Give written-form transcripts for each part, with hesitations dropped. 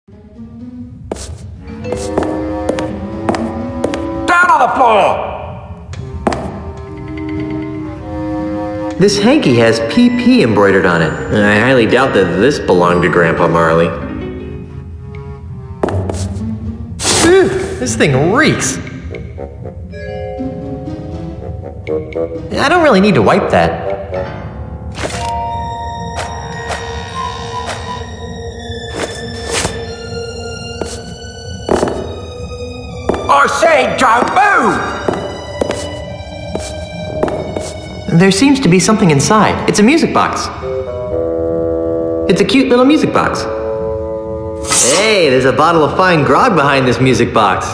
Down on the floor! This hanky has PP embroidered on it. I highly doubt that this belonged to Grandpa Marley. Ew, this thing reeks. I don't really need to wipe that. I say don't move! There seems to be something inside. It's a music box. It's a cute little music box. Hey, there's a bottle of fine grog behind this music box.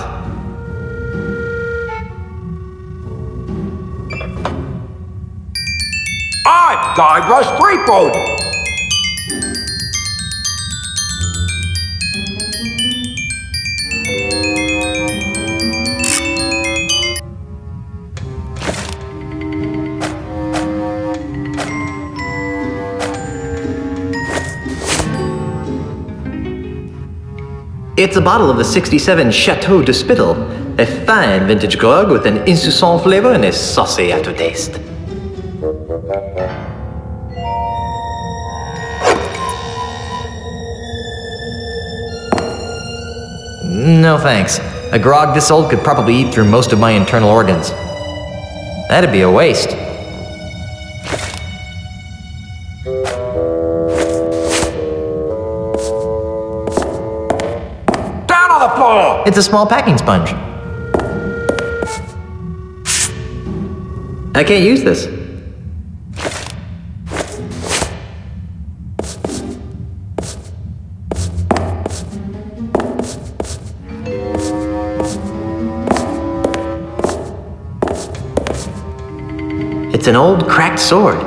I'm Guybrush Threepwood! It's a bottle of the 67 Chateau de Spittle, a fine vintage grog with an insouciant flavor and a saucy aftertaste. No thanks. A grog this old could probably eat through most of my internal organs. That'd be a waste. Down on the floor! It's a small packing sponge. I can't use this. It's an old cracked sword.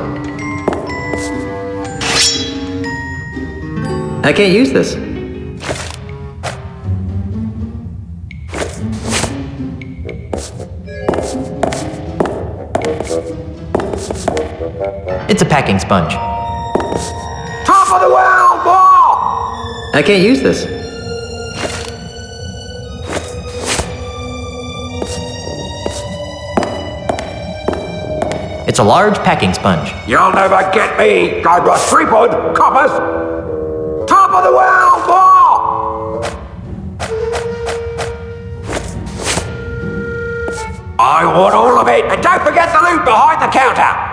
I can't use this. It's a packing sponge. Top of the world, more! I can't use this. It's a large packing sponge. You'll never get me, Guybrush Threepwood, coppers! Top of the world, more! I want all of it, and don't forget the loot behind the counter!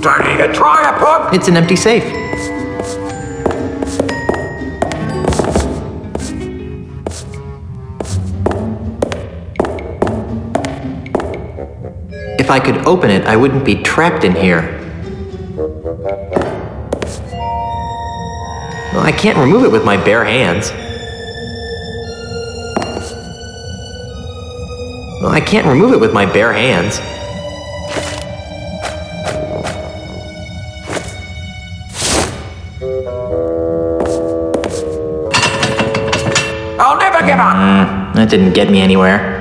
Don't even try it, punk! It's an empty safe. If I could open it, I wouldn't be trapped in here. Well, I can't remove it with my bare hands. Well, I can't remove it with my bare hands. I'll never give up! That didn't get me anywhere.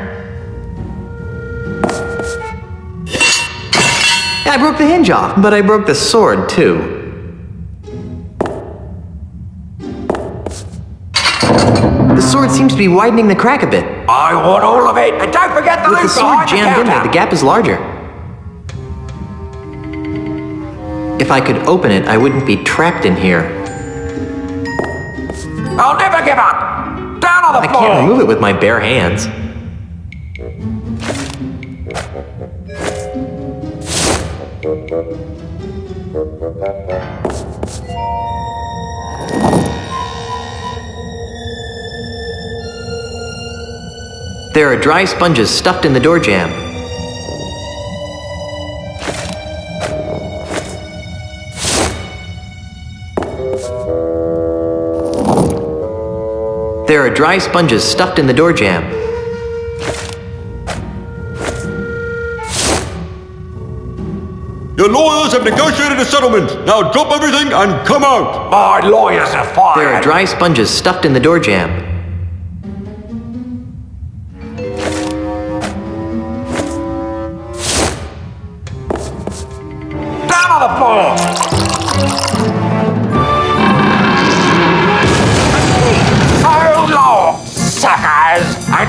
I broke the hinge off, but I broke the sword too. The sword seems to be widening the crack a bit. I want all of it, and don't forget the With the loot sword behind the jammed in there, counter! the gap is larger. If I could open it, I wouldn't be trapped in here. I'll never give up! Down on the I floor! can't remove it with my bare hands. There are dry sponges stuffed in the door jamb. There are dry sponges stuffed in the door jamb. Your lawyers have negotiated a settlement. Now drop everything and come out. My lawyers are fired! There are dry sponges stuffed in the door jamb.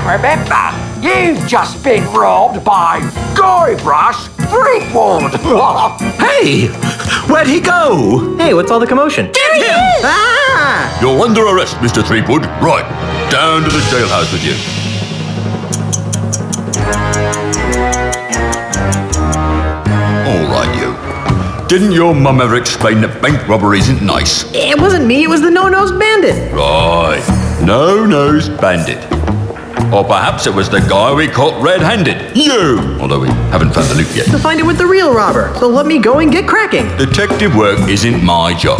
remember, you've just been robbed by Guybrush Threepwood. Hey! Where'd he go? Hey, what's all the commotion? Get him! Ah! You're under arrest, Mr. Threepwood. Right, down to the jailhouse with you. All right, you. Didn't your mum ever explain that bank robbery isn't nice? It wasn't me, it was the No-Nosed Bandit. Right, no-nosed bandit. Or perhaps it was the guy we caught red-handed. You! Although we haven't found the loot yet. To find it with the real robber, so let me go and get cracking. Detective work isn't my job.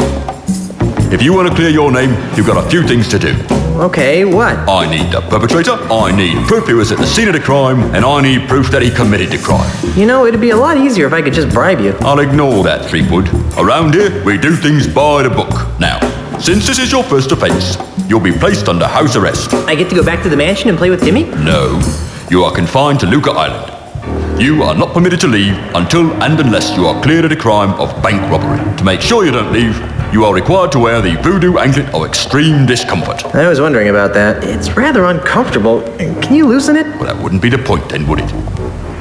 If you want to clear your name, you've got a few things to do. Okay, what? I need the perpetrator, I need proof he was at the scene of the crime, and I need proof that he committed the crime. You know, it'd be a lot easier if I could just bribe you. I'll ignore that, Threepwood. Around here, we do things by the book. Now, since this is your first offense, you'll be placed under house arrest. I get to go back to the mansion and play with Timmy? No, you are confined to Luca Island. You are not permitted to leave until and unless you are cleared of the crime of bank robbery. To make sure you don't leave, you are required to wear the voodoo anklet of extreme discomfort. I was wondering about that. It's rather uncomfortable. Can you loosen it? Well, that wouldn't be the point then, would it?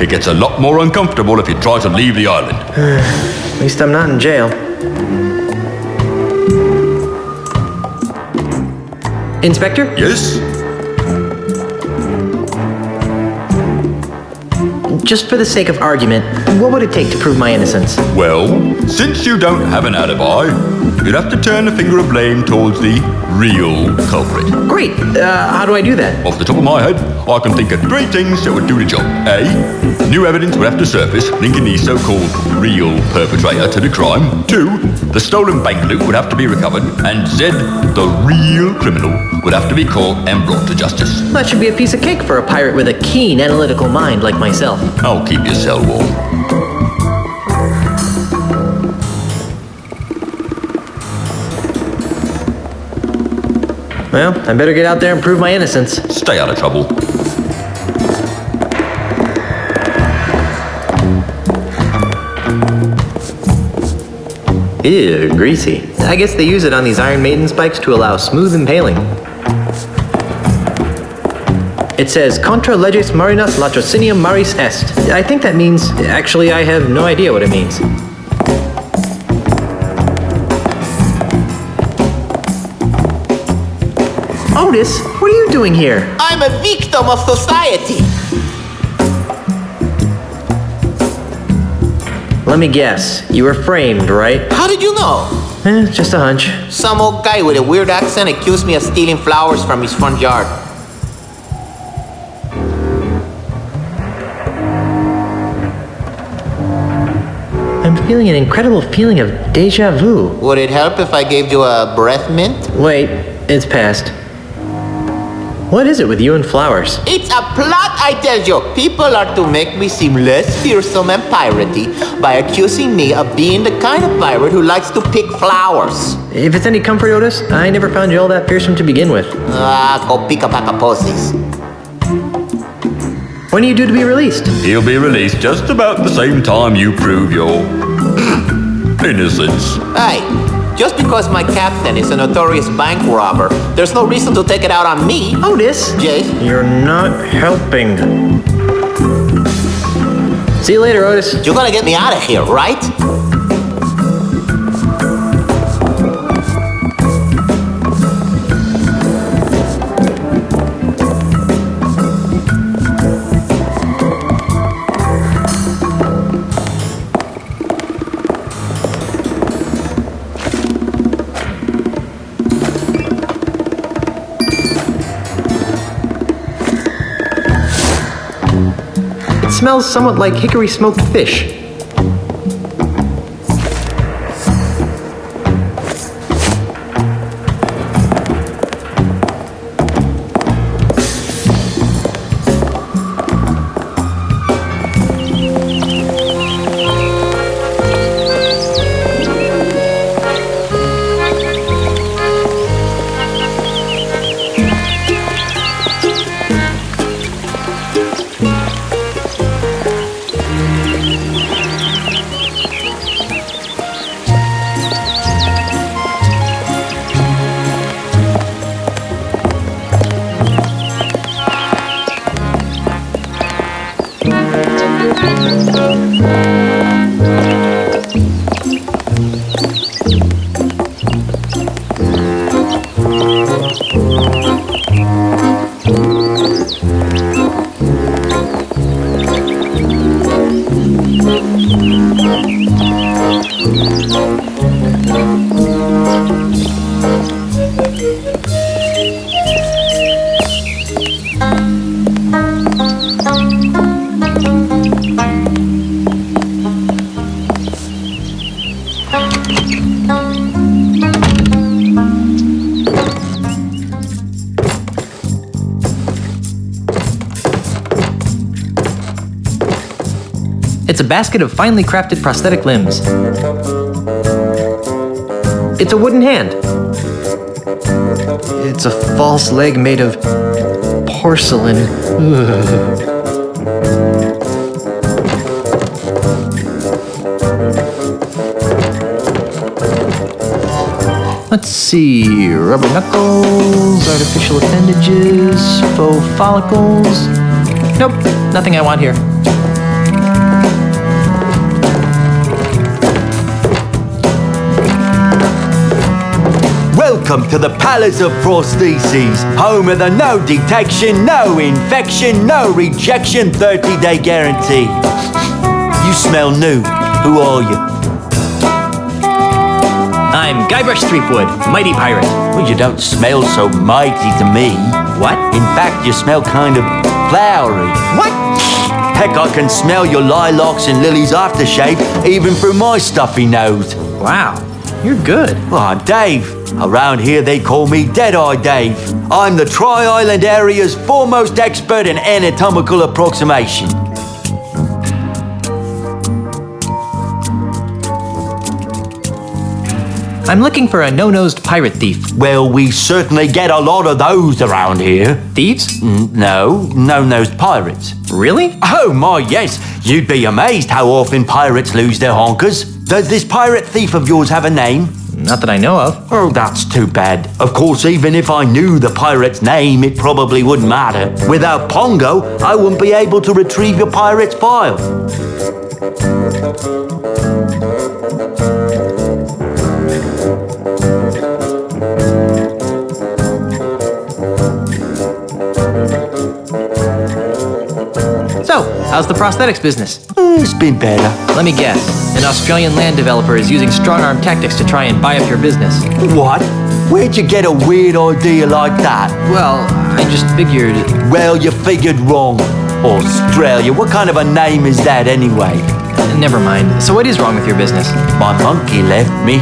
It gets a lot more uncomfortable if you try to leave the island. At least I'm not in jail. Inspector? Yes? Just for the sake of argument, what would it take to prove my innocence? Well, since you don't have an alibi, you'd have to turn the finger of blame towards the real culprit. Great. How do I do that? Off the top of my head, I can think of 3 things that would do the job. A, new evidence would have to surface linking the so-called real perpetrator to the crime. 2, the stolen bank loot would have to be recovered. And Z, the real criminal, would have to be caught and brought to justice. That should be a piece of cake for a pirate with a keen analytical mind like myself. I'll keep your cell warm. Well, I better get out there and prove my innocence. Stay out of trouble. Ew, greasy. I guess they use it on these Iron Maiden spikes to allow smooth impaling. It says, Contra leges marinas latrocinium maris est. I think that means, actually, I have no idea what it means. Otis, what are you doing here? I'm a victim of society. Let me guess, you were framed, right? How did you know? Just a hunch. Some old guy with a weird accent accused me of stealing flowers from his front yard. I'm feeling an incredible feeling of deja vu. Would it help if I gave you a breath mint? Wait, it's past. What is it with you and flowers? It's a plot, I tell you. People are to make me seem less fearsome and piratey by accusing me of being the kind of pirate who likes to pick flowers. If it's any comfort, Otis, I never found you all that fearsome to begin with. Go pick a pack of posies. When are you due to be released? He'll be released just about the same time you prove your innocence. Hey, just because my captain is a notorious bank robber, there's no reason to take it out on me. Otis! Jay? You're not helping. See you later, Otis. You're gonna get me out of here, right? It smells somewhat like hickory smoked fish. It's a basket of finely crafted prosthetic limbs. It's a wooden hand. It's a false leg made of porcelain. Ugh. Let's see, rubber knuckles, artificial appendages, faux follicles. Nope, nothing I want here. Welcome to the Palace of Prostheses, home of the no detection, no infection, no rejection 30-day guarantee. You smell new. Who are you? I'm Guybrush Threepwood, mighty pirate. Well, you don't smell so mighty to me. What? In fact, you smell kind of flowery. What? Heck, I can smell your lilacs and lilies aftershave even through my stuffy nose. Wow, you're good. Well, I'm Dave. Around here they call me Deadeye Dave. I'm the Tri-Island area's foremost expert in anatomical approximation. I'm looking for a no-nosed pirate thief. Well, we certainly get a lot of those around here. Thieves? No, no-nosed pirates. Really? Oh my, yes. You'd be amazed how often pirates lose their honkers. Does this pirate thief of yours have a name? Not that I know of. Oh, that's too bad. Of course, even if I knew the pirate's name, it probably wouldn't matter. Without Pongo, I wouldn't be able to retrieve your pirate's file. So, how's the prosthetics business? It's been better. Let me guess. An Australian land developer is using strong-arm tactics to try and buy up your business. What? Where'd you get a weird idea like that? Well, I just figured... Well, you figured wrong. Australia, what kind of a name is that anyway? Never mind. So what is wrong with your business? My monkey left me.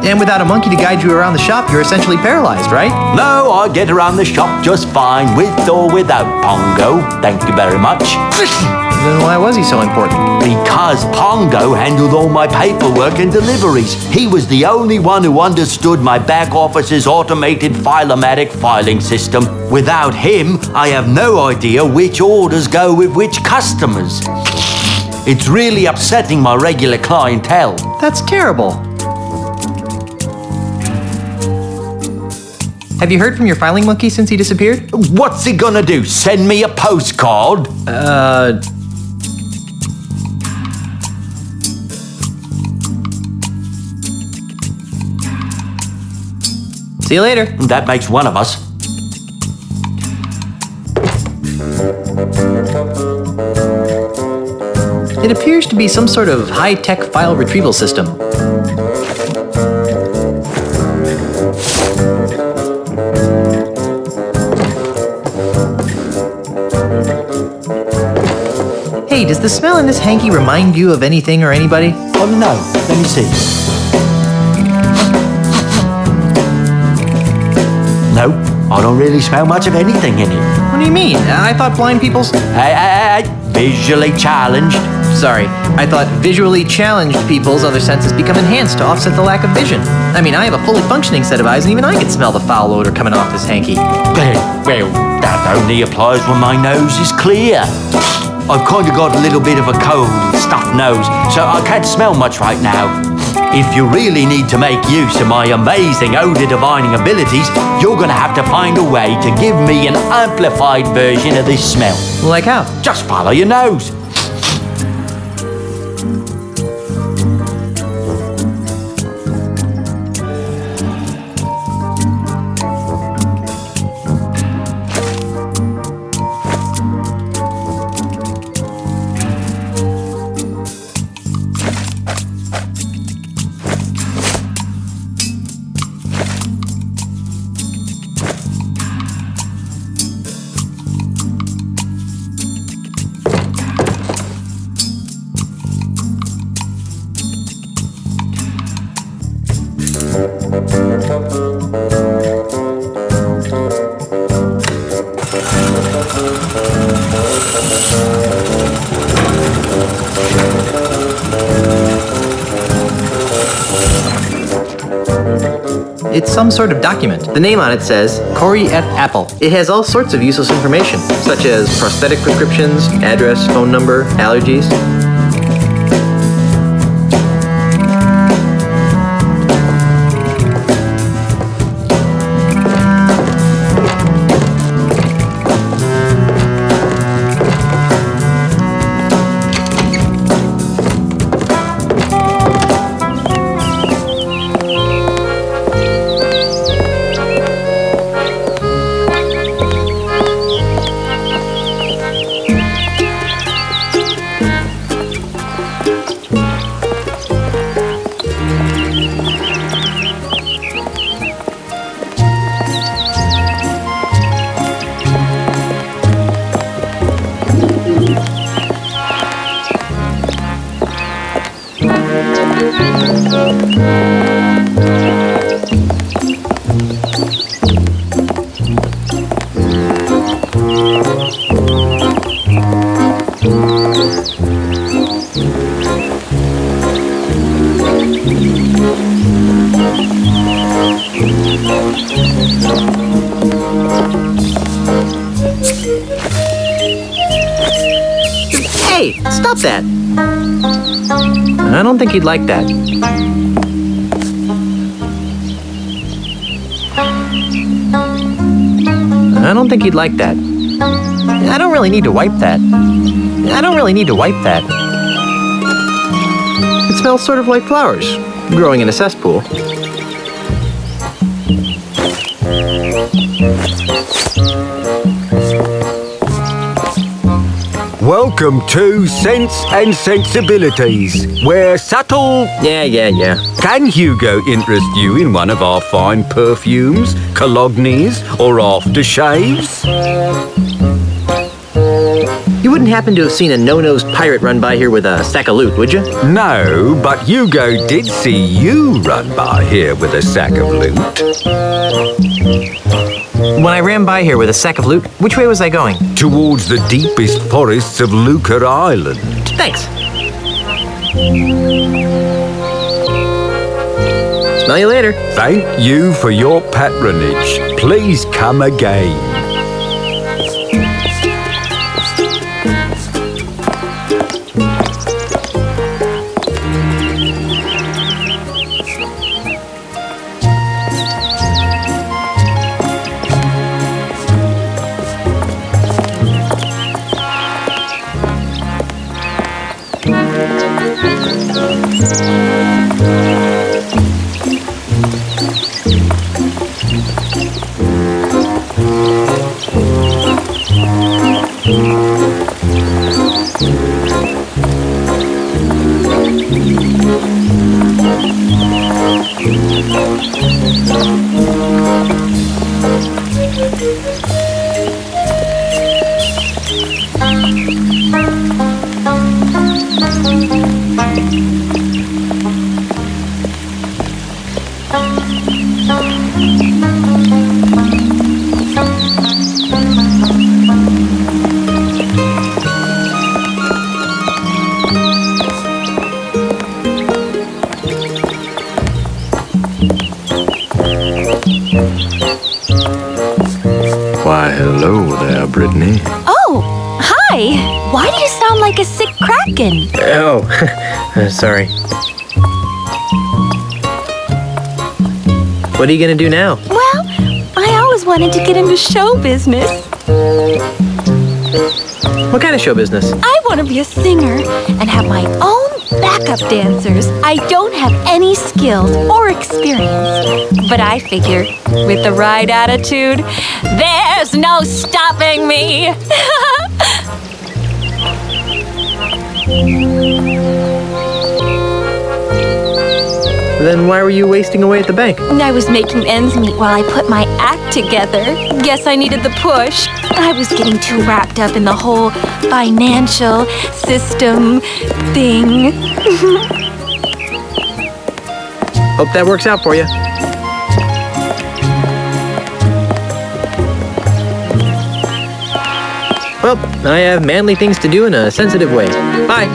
And without a monkey to guide you around the shop, you're essentially paralyzed, right? No, I get around the shop just fine, with or without Pongo. Thank you very much. Then why was he so important? Because Pongo handled all my paperwork and deliveries. He was the only one who understood my back office's automated Filomatic filing system. Without him, I have no idea which orders go with which customers. It's really upsetting my regular clientele. That's terrible. Have you heard from your filing monkey since he disappeared? What's he gonna do? Send me a postcard? See you later. That makes one of us. It appears to be some sort of high-tech file retrieval system. Hey, does the smell in this hanky remind you of anything or anybody? Oh no, let me see. No, I don't really smell much of anything in it. What do you mean? I thought blind people's... Hey, visually challenged. Sorry, I thought visually challenged people's other senses become enhanced to offset the lack of vision. I mean, I have a fully functioning set of eyes, and even I can smell the foul odor coming off this hanky. Well, that only applies when my nose is clear. I've kind of got a little bit of a cold and stuffed nose, so I can't smell much right now. If you really need to make use of my amazing odor divining abilities, you're gonna have to find a way to give me an amplified version of this smell. Like how? Just follow your nose. It's some sort of document. The name on it says Corey F. Apple. It has all sorts of useless information, such as prosthetic prescriptions, address, phone number, allergies. Hey, stop that! I don't think he'd like that. I don't think he'd like that. I don't really need to wipe that. I don't really need to wipe that. It smells sort of like flowers growing in a cesspool. Welcome to Sense and Sensibilities, where subtle... Yeah. Can Hugo interest you in one of our fine perfumes, colognes, or aftershaves? You wouldn't happen to have seen a no-nosed pirate run by here with a sack of loot, would you? No, but Hugo did see you run by here with a sack of loot. When I ran by here with a sack of loot, which way was I going? Towards the deepest forests of Luca Island. Thanks. Smell you later. Thank you for your patronage. Please come again. Why, hello there, Brittany. Oh, hi. Why do you sound like a sick kraken? Oh, sorry. What are you gonna do now? Well, I always wanted to get into show business. What kind of show business? I want to be a singer and have my own backup dancers. I don't have any skills or experience, but I figure with the right attitude, there's no stopping me. Then why were you wasting away at the bank? I was making ends meet while I put my act together. Guess I needed the push. I was getting too wrapped up in the whole financial system thing. Hope that works out for you. Well, I have manly things to do in a sensitive way. Bye.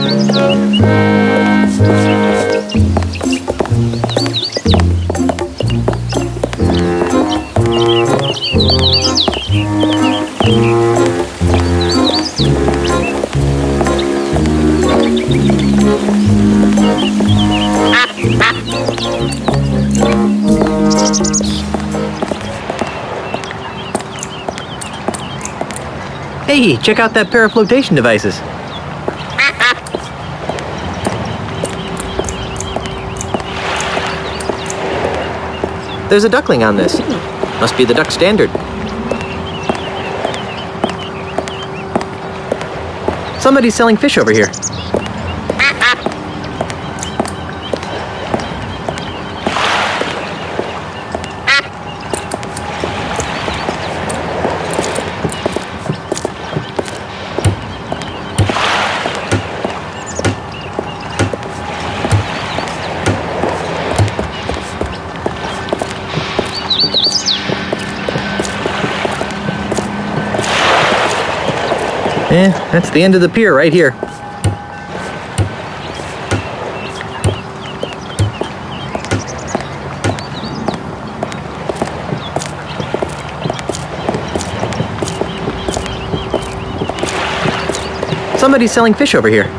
Hey, check out that pair of flotation devices. There's a duckling on this. Must be the duck standard. Somebody's selling fish over here. That's the end of the pier right here. Somebody's selling fish over here.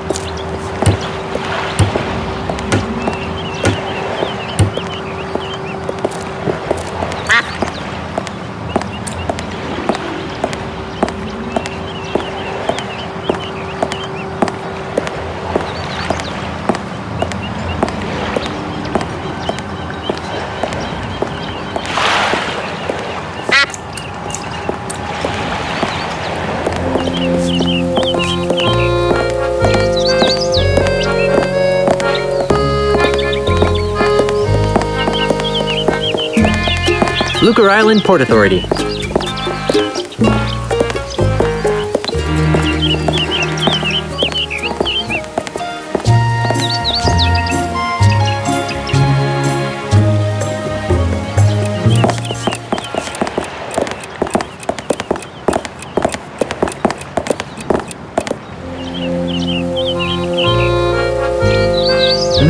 Fluker Island Port Authority.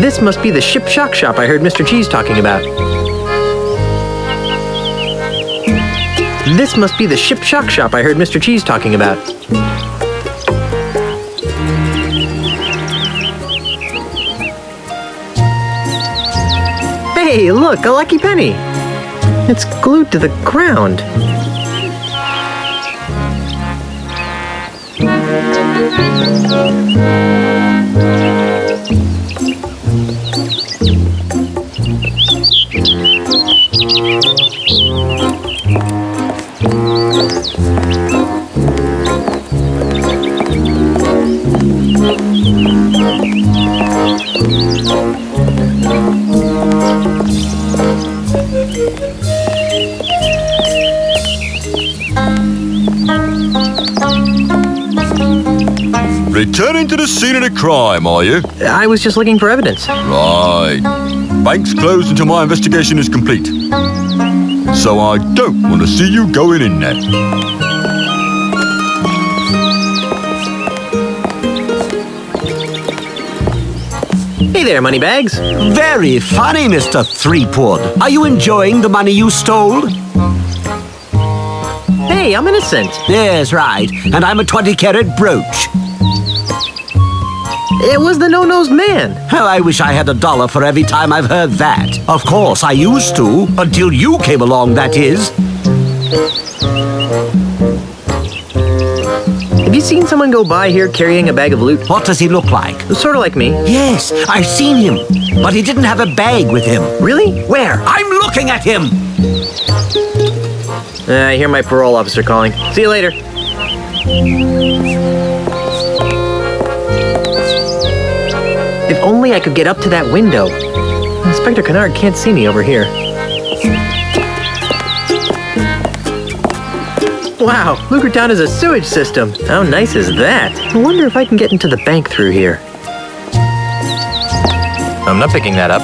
This must be the Ship Shock shop I heard Mr. Cheese talking about. This must be the Ship Shock shop I heard Mr. Cheese talking about. Hey, look, a lucky penny. It's glued to the ground. Returning to the scene of the crime, are you? I was just looking for evidence. Right. Bank's closed until my investigation is complete. So I don't want to see you going in there. Hey there, Moneybags. Very funny, Mr. Threepwood. Are you enjoying the money you stole? Hey, I'm innocent. Yes, right. And I'm a 20-carat brooch. It was the no-nosed man. Hell, I wish I had $1 for every time I've heard that. Of course, I used to. Until you came along, that is. Have you seen someone go by here carrying a bag of loot? What does he look like? Sort of like me. Yes, I've seen him. But he didn't have a bag with him. Really? Where? I'm looking at him! I hear my parole officer calling. See you later. If only I could get up to that window. Inspector Kennard can't see me over here. Wow, Lucre Town is a sewage system. How nice is that? I wonder if I can get into the bank through here. I'm not picking that up.